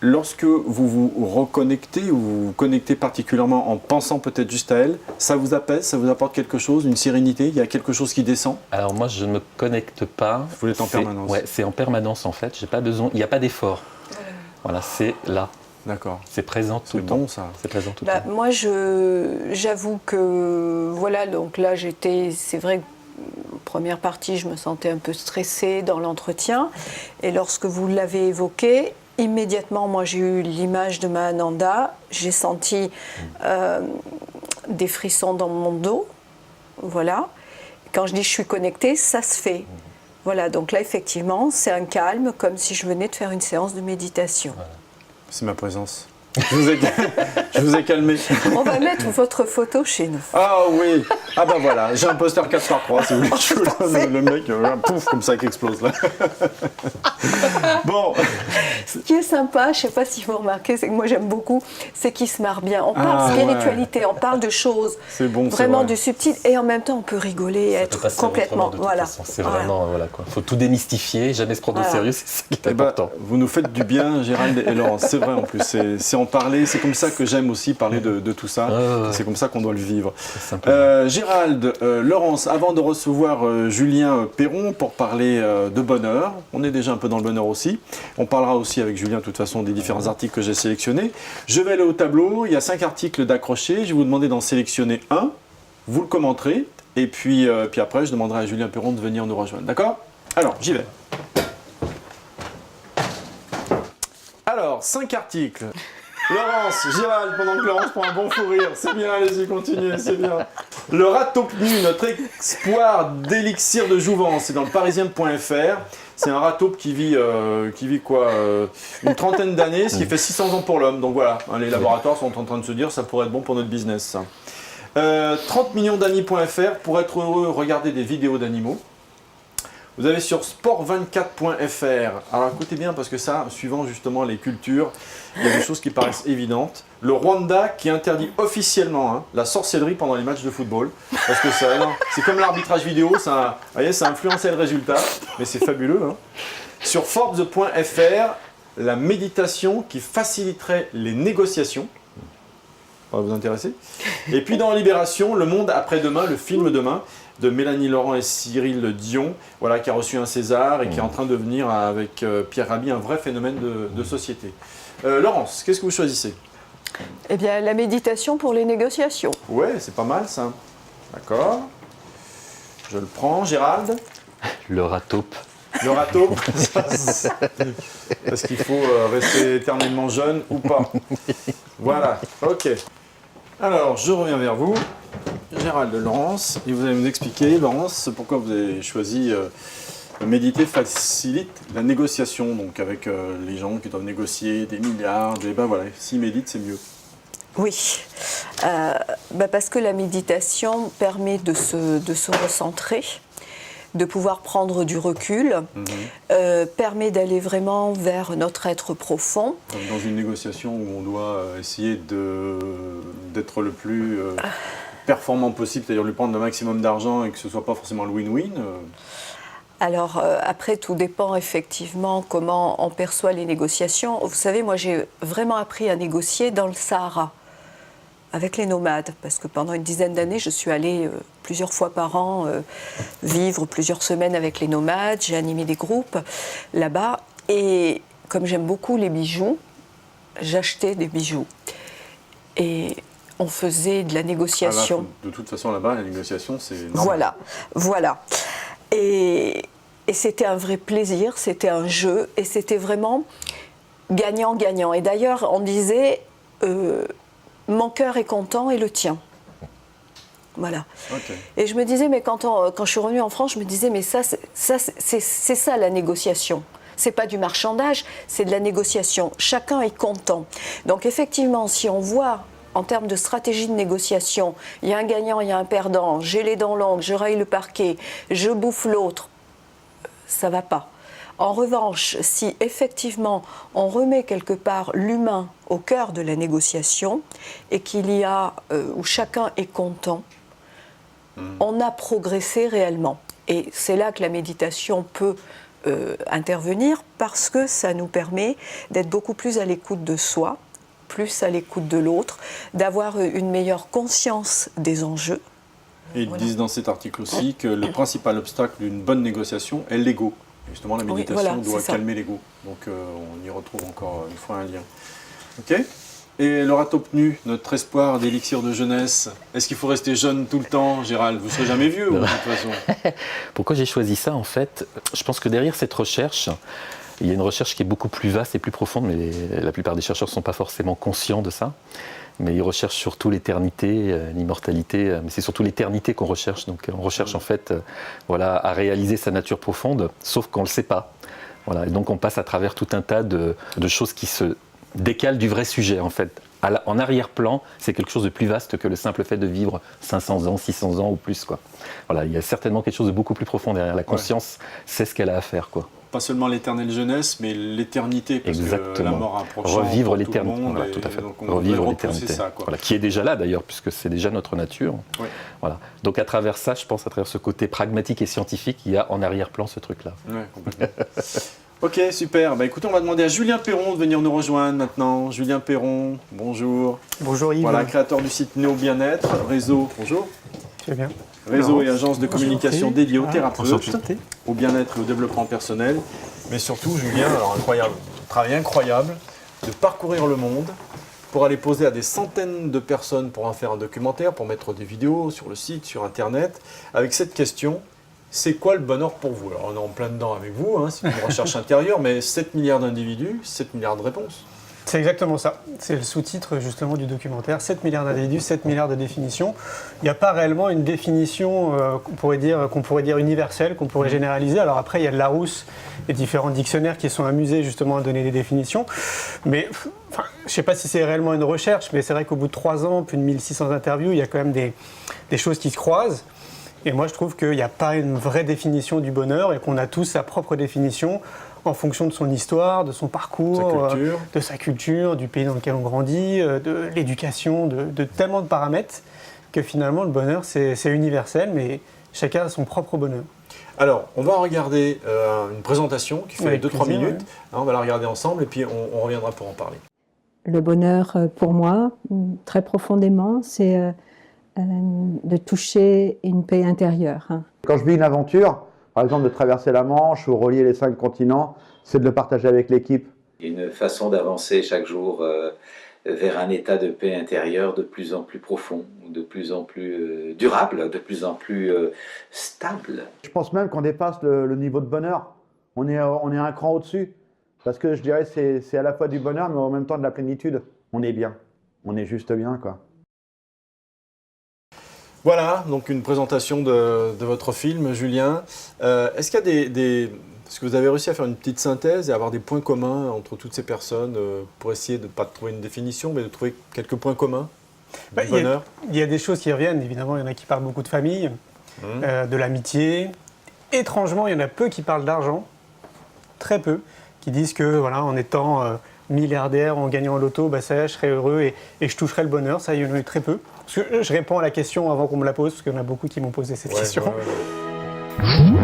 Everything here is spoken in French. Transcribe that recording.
lorsque vous vous reconnectez ou vous vous connectez particulièrement en pensant peut-être juste à elle, ça vous apaise, ça vous apporte quelque chose, une sérénité, il y a quelque chose qui descend? Alors moi, je ne me connecte pas. Vous êtes en permanence? Ouais, c'est en permanence en fait. J'ai pas besoin, il n'y a pas d'effort. Voilà, c'est là. D'accord. C'est présent tout C'est le temps. bon ça. C'est présent tout le temps. Moi, j'avoue que, voilà, donc là, c'est vrai, première partie, je me sentais un peu stressée dans l'entretien. Et lorsque vous l'avez évoqué, immédiatement, moi, j'ai eu l'image de Mahananda. J'ai senti des frissons dans mon dos. Voilà. Quand je dis je suis connectée, ça se fait. Voilà, donc là, effectivement, c'est un calme, comme si je venais de faire une séance de méditation. Voilà. C'est ma présence. Je vous ai calmé. On va mettre votre photo chez nous. Ah oui. Ah ben voilà, j'ai un poster 4x3 si vous voulez. Je vous donne le mec, pouf, comme ça qui explose là. Bon. Ce qui est sympa, je ne sais pas si vous remarquez, c'est que moi j'aime beaucoup, c'est qu'il se marre bien. On parle spiritualité, on parle de choses bon, vraiment du subtil et en même temps on peut rigoler, Ça être peut pas se complètement. faire autrement, de toute Voilà. façon. C'est vraiment, voilà quoi. Faut tout démystifier, jamais se prendre au sérieux, c'est ça qui est important. Vous nous faites du bien, Gérald et Laurence. C'est vrai en plus. C'est en parler. C'est comme ça que j'aime aussi parler de tout ça. C'est comme ça qu'on doit le vivre. Gérald, Laurence, avant de recevoir Julien Perron pour parler de bonheur, on est déjà un peu dans le bonheur aussi. On parlera aussi avec Julien de toute façon des différents articles que j'ai sélectionnés. Je vais aller au tableau. Il y a 5 articles d'accrochés. Je vais vous demander d'en sélectionner un. Vous le commenterez. Et puis après, je demanderai à Julien Perron de venir nous rejoindre. D'accord? Alors, j'y vais. Alors, 5 articles. Laurence, Gérald, pendant que Laurence prend un bon fou rire. C'est bien, allez-y, continuez, c'est bien. Le râteau nu, notre espoir d'élixir de jouvence, c'est dans le parisien.fr. C'est un râteau qui vit quoi une trentaine d'années, ce qui fait 600 ans pour l'homme. Donc voilà, hein, les laboratoires sont en train de se dire ça pourrait être bon pour notre business. Ça. 30 millions d'amis.fr, pour être heureux, regardez des vidéos d'animaux. Vous avez sur sport24.fr, alors écoutez bien parce que ça, suivant justement les cultures, il y a des choses qui paraissent évidentes. Le Rwanda qui interdit officiellement la sorcellerie pendant les matchs de football. Parce que c'est comme l'arbitrage vidéo, ça influençait le résultat, mais c'est fabuleux. Hein. Sur Forbes.fr, la méditation qui faciliterait les négociations. Ça va vous intéresser. Et puis dans Libération, Le Monde après-demain, le film demain, de Mélanie Laurent et Cyril Dion, voilà, qui a reçu un César et qui est en train de devenir, avec Pierre Rabhi, un vrai phénomène de société. Laurence, qu'est-ce que vous choisissez? Eh bien, la méditation pour les négociations. Ouais, c'est pas mal ça. D'accord. Je le prends. Gérald? Le rataupe. Le râteau, parce qu'il faut rester éternellement jeune ou pas. Voilà, ok. Alors, je reviens vers vous. Gérald, Laurence, et vous allez nous expliquer, Laurence, pourquoi vous avez choisi méditer facilite la négociation, donc avec les gens qui doivent négocier des milliards, ben voilà, s'ils méditent, c'est mieux. Oui, parce que la méditation permet de se recentrer, de pouvoir prendre du recul, permet d'aller vraiment vers notre être profond. Dans une négociation où on doit essayer d'être le plus performant possible, c'est-à-dire lui prendre le maximum d'argent et que ce ne soit pas forcément le win-win. Alors après, tout dépend effectivement comment on perçoit les négociations. Vous savez, moi j'ai vraiment appris à négocier dans le Sahara, avec les nomades, parce que pendant une dizaine d'années, je suis allée plusieurs fois par an vivre plusieurs semaines avec les nomades. J'ai animé des groupes là-bas. Et comme j'aime beaucoup les bijoux, j'achetais des bijoux. Et on faisait de la négociation. Ah là, de toute façon, là-bas, la négociation, c'est normal. Voilà. Et c'était un vrai plaisir, c'était un jeu, et c'était vraiment gagnant-gagnant. Et d'ailleurs, on disait... mon cœur est content et le tien. Voilà. Okay. Et je me disais, mais quand je suis revenue en France, je me disais, mais c'est ça la négociation. C'est pas du marchandage, c'est de la négociation. Chacun est content. Donc effectivement, si on voit en termes de stratégie de négociation, il y a un gagnant, il y a un perdant, j'ai les dents longues, je raye le parquet, je bouffe l'autre, ça va pas. En revanche, si effectivement on remet quelque part l'humain au cœur de la négociation et qu'il y a, où chacun est content, on a progressé réellement. Et c'est là que la méditation peut intervenir parce que ça nous permet d'être beaucoup plus à l'écoute de soi, plus à l'écoute de l'autre, d'avoir une meilleure conscience des enjeux. Et ils disent dans cet article aussi que le principal obstacle d'une bonne négociation est l'ego. Justement, la méditation doit calmer l'ego. Donc on y retrouve encore une fois un lien. Ok. Et le rat nu, notre espoir d'élixir de jeunesse, est-ce qu'il faut rester jeune tout le temps, Gérald? Vous ne serez jamais vieux, de toute façon. Pourquoi j'ai choisi ça, en fait? Je pense que derrière cette recherche, il y a une recherche qui est beaucoup plus vaste et plus profonde, mais la plupart des chercheurs ne sont pas forcément conscients de ça. Mais ils recherchent surtout l'éternité, l'immortalité, mais c'est surtout l'éternité qu'on recherche. Donc on recherche en fait à réaliser sa nature profonde, sauf qu'on ne le sait pas. Voilà. Et donc on passe à travers tout un tas de choses qui se décalent du vrai sujet en fait. En arrière-plan, c'est quelque chose de plus vaste que le simple fait de vivre 500 ans, 600 ans ou plus, quoi. Voilà, il y a certainement quelque chose de beaucoup plus profond derrière. La conscience sait ce qu'elle a à faire, quoi. Pas seulement l'éternelle jeunesse, mais l'éternité, parce que la mort approche. Revivre l'éternité, voilà, tout à fait. Revivre l'éternité, voilà, qui est déjà là d'ailleurs, puisque c'est déjà notre nature. Oui. Voilà. Donc à travers ça, je pense, à travers ce côté pragmatique et scientifique, il y a en arrière-plan ce truc-là. Oui, complètement. Ok, super. Bah, écoutez, on va demander à Julien Perron de venir nous rejoindre maintenant. Julien Perron, bonjour. Bonjour Yves. Voilà, créateur du site Néo Bien-être, réseau. Bonjour. Tu vas bien. Réseau et agence de communication dédiée aux thérapeutes, enchanté. au bien-être et au développement personnel. Mais surtout, Julien, alors incroyable, travail incroyable de parcourir le monde pour aller poser à des centaines de personnes pour en faire un documentaire, pour mettre des vidéos sur le site, sur Internet, avec cette question: c'est quoi le bonheur pour vous? Alors on est en plein dedans avec vous, hein, c'est une recherche intérieure, mais 7 milliards d'individus, 7 milliards de réponses. C'est exactement ça. C'est le sous-titre justement du documentaire. 7 milliards d'individus, 7 milliards de définitions. Il n'y a pas réellement une définition qu'on pourrait dire universelle, qu'on pourrait généraliser. Alors après, il y a de Larousse et différents dictionnaires qui sont amusés justement à donner des définitions. Mais enfin, je ne sais pas si c'est réellement une recherche, mais c'est vrai qu'au bout de 3 ans, plus de 1600 interviews, il y a quand même des choses qui se croisent. Et moi, je trouve qu'il n'y a pas une vraie définition du bonheur et qu'on a tous sa propre définition en fonction de son histoire, de son parcours, de sa culture, du pays dans lequel on grandit, de l'éducation, de tellement de paramètres que finalement, le bonheur, c'est universel, mais chacun a son propre bonheur. Alors, on va regarder une présentation qui fait 2-3 minutes. Ouais. On va la regarder ensemble et puis on reviendra pour en parler. Le bonheur, pour moi, très profondément, c'est de toucher une paix intérieure. Quand je vis une aventure, par exemple de traverser la Manche ou relier les 5 continents, c'est de le partager avec l'équipe. Une façon d'avancer chaque jour vers un état de paix intérieure de plus en plus profond, de plus en plus durable, de plus en plus stable. Je pense même qu'on dépasse le niveau de bonheur. On est un cran au-dessus. Parce que je dirais que c'est à la fois du bonheur, mais en même temps de la plénitude. On est bien. On est juste bien, quoi. Voilà, donc une présentation de votre film, Julien. Est-ce qu'il y a est-ce que vous avez réussi à faire une petite synthèse et avoir des points communs entre toutes ces personnes pour essayer de ne pas trouver une définition, mais de trouver quelques points communs du bonheur? Il y a des choses qui reviennent, évidemment. Il y en a qui parlent beaucoup de famille, de l'amitié. Étrangement, il y en a peu qui parlent d'argent, très peu, qui disent que voilà, en étant milliardaire, en gagnant au loto, bah, ça y est, je serai heureux et je toucherai le bonheur. Ça, il y en a eu très peu. Parce que je réponds à la question avant qu'on me la pose, parce qu'il y en a beaucoup qui m'ont posé cette question. Ouais.